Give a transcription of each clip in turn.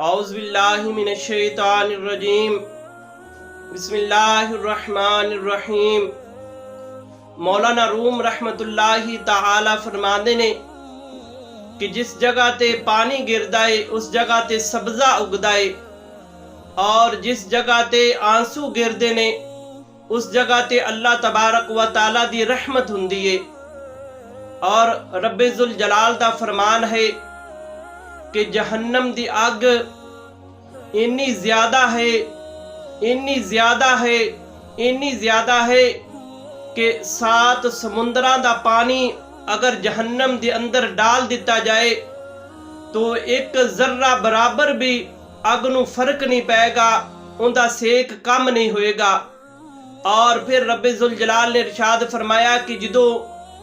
औज़ुबिल्लाहि मिनश्शैतानिर्रजीम बिस्मिल्लाहिर्रहमानिर्रहीम। मौलाना रूम रहमतुल्लाहि ताला फरमाते ने कि जिस जगह ते पानी गिरदा है उस जगह ते सब्जा उगदा है, और जिस जगह ते आंसू गिरदे ने उस जगह ते अल्लाह तबारक व ताला दी रहमत हुंदी है। और रब्बे जुल जलाल दा फरमान है कि जहन्नम दी अग इन्नी ज्यादा है, इन्नी ज्यादा है, इन्नी ज्यादा है कि 7 समुंदरां दा पानी अगर जहन्नम दे अंदर डाल दिता जाए तो एक जर्रा बराबर भी अग नूं फर्क नहीं पैगा, उनका सेक कम नहीं होएगा। और फिर रब्बे जुल जलाल ने इरशाद फरमाया कि जदों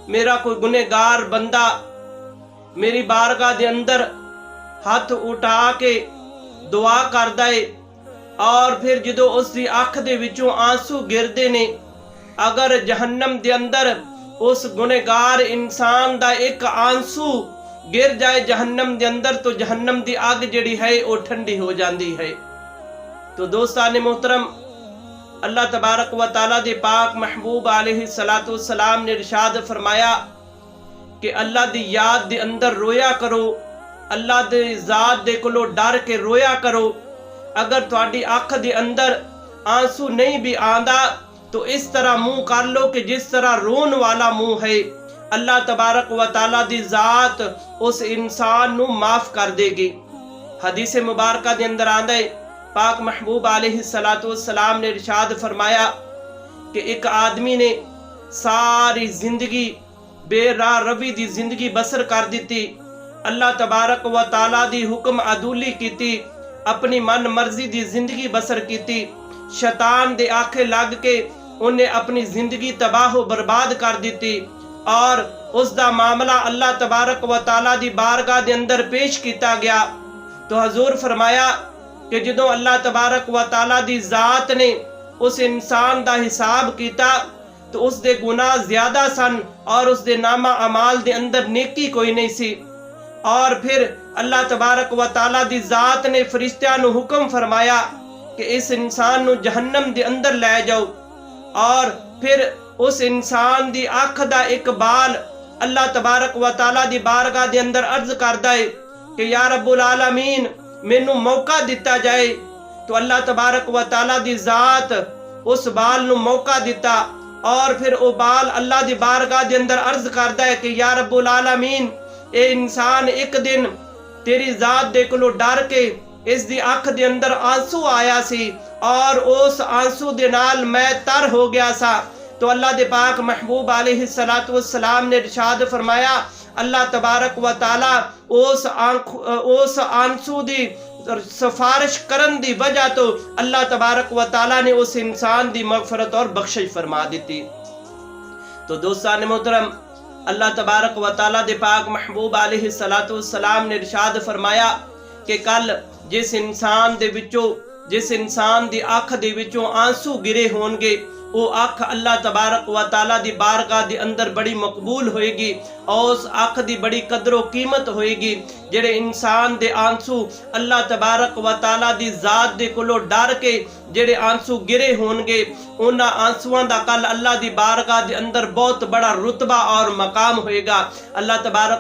मेरा कोई गुनहगार बंदा मेरी बारगाह दे अंदर हाथ उठा के दुआ करदा है, और फिर जदों उसकी अख दे विचों आंसू गिरदे ने, अगर जहन्नम दे अंदर उस गुनहगार इंसान दा एक आंसू गिर जाए जहन्नम दे अंदर तो जहन्नम दी आग जिहड़ी है वो ठंडी हो जाती है। तो दोस्ताने मोहतरम, अल्लाह तबारक व ताला दे पाक महबूब अलैहिस्सलातु वस्सलाम ने इरशाद फरमाया कि अल्लाह दी याद दे अंदर रोया करो, अल्लाह दे ज़ात दे कोलों डर के रोया करो। अगर तुहाडी अख दे अंदर आंसू नहीं भी आंदा तो इस तरह मुंह कर लो कि जिस तरह रोन वाला मुंह है, अल्लाह तबारक व ताला दी ज़ात उस इंसान नू माफ कर देगी। हदीस मुबारका दे अंदर आंदा है, पाक महबूब अलैहिस्सलातु वस्सलाम ने इरशाद फरमाया कि एक आदमी ने सारी जिंदगी बेराह रवी दी जिंदगी बसर कर दी, अल्लाह तबारक व ताला दी हुक्म अदूली कीती, अपनी मन मर्जी दी जिंदगी बसर कीती, शैतान दे आखे लग के उन्हें अपनी जिंदगी तबाह बर्बाद कर दी, और उसका मामला अल्लाह तबारक व ताला दी बारगाह दे अंदर पेश किया गया। तो हजूर फरमाया कि जदों अल्लाह तबारक व ताला दी ज़ात ने उस इंसान दा हिसाब किया तो उसके गुनाह ज्यादा सन और उसके नामा अमाल दे अंदर नेकी कोई नहीं सी। और फिर अल्लाह तबारक व ताला दी ज़ात ने फरिश्तियां नू हुक्म फरमाया कि इस इंसान नू जहन्नम दे अंदर ले जाओ, और फिर उस इंसान दी अख दा एक बाल अल्लाह तबारक व ताला दी बारगाह दे अंदर अर्ज करदा है कि या रब्बुल आलमीन मैनू मौका दिता जाए। तो अल्लाह तबारक व ताला दी ज़ात उस बाल नू मौका दिता, और फिर वो बाल अल्लाह दी बारगाह दे अंदर अर्ज करदा है कि या रब्बुल आलमीन ए इंसान एक दिन तेरी ज़ात दे कोलों डर के इस दी अख दे अंदर आंसू आया सी, और उस आंसू दे नाल मैं तर हो गया सा। तो अल्लाह दे पाक महबूब अलैहिस्सलातु वस्सलाम ने इरशाद फरमाया, अल्लाह तबारक व ताला उस आंसू दी सिफारिश करन दी वजह तो अल्लाह तबारक व ताला ने उस इंसान दी मगफरत और बख्शिश फरमा दी। तो दोस्तान मोहतरम, अल्लाह तबारक व ताला दे पाक महबूब अलैहिस्सलातु वस्सलाम ने इरशाद फरमाया कि कल जिस इंसान दे विचों जिस इंसान दी अख दे विचों आंसू गिरे होंगे वो अख अल्लाह तबारक व ताला दी बारगाह दे अंदर बड़ी मकबूल होएगी, और उस अख दी बड़ी कदरों कीमत होएगी। जेड़े इंसान दे आंसू अल्लाह तबारक व ताला दी ज़ात दे कोलों डर के जेड़े आंसू गिरे होंगे, उन्हां आंसुआं दा कल अल्लाह दी बारगाह दे अंदर बहुत बड़ा रुतबा और मकाम होएगा। अल्लाह तबारक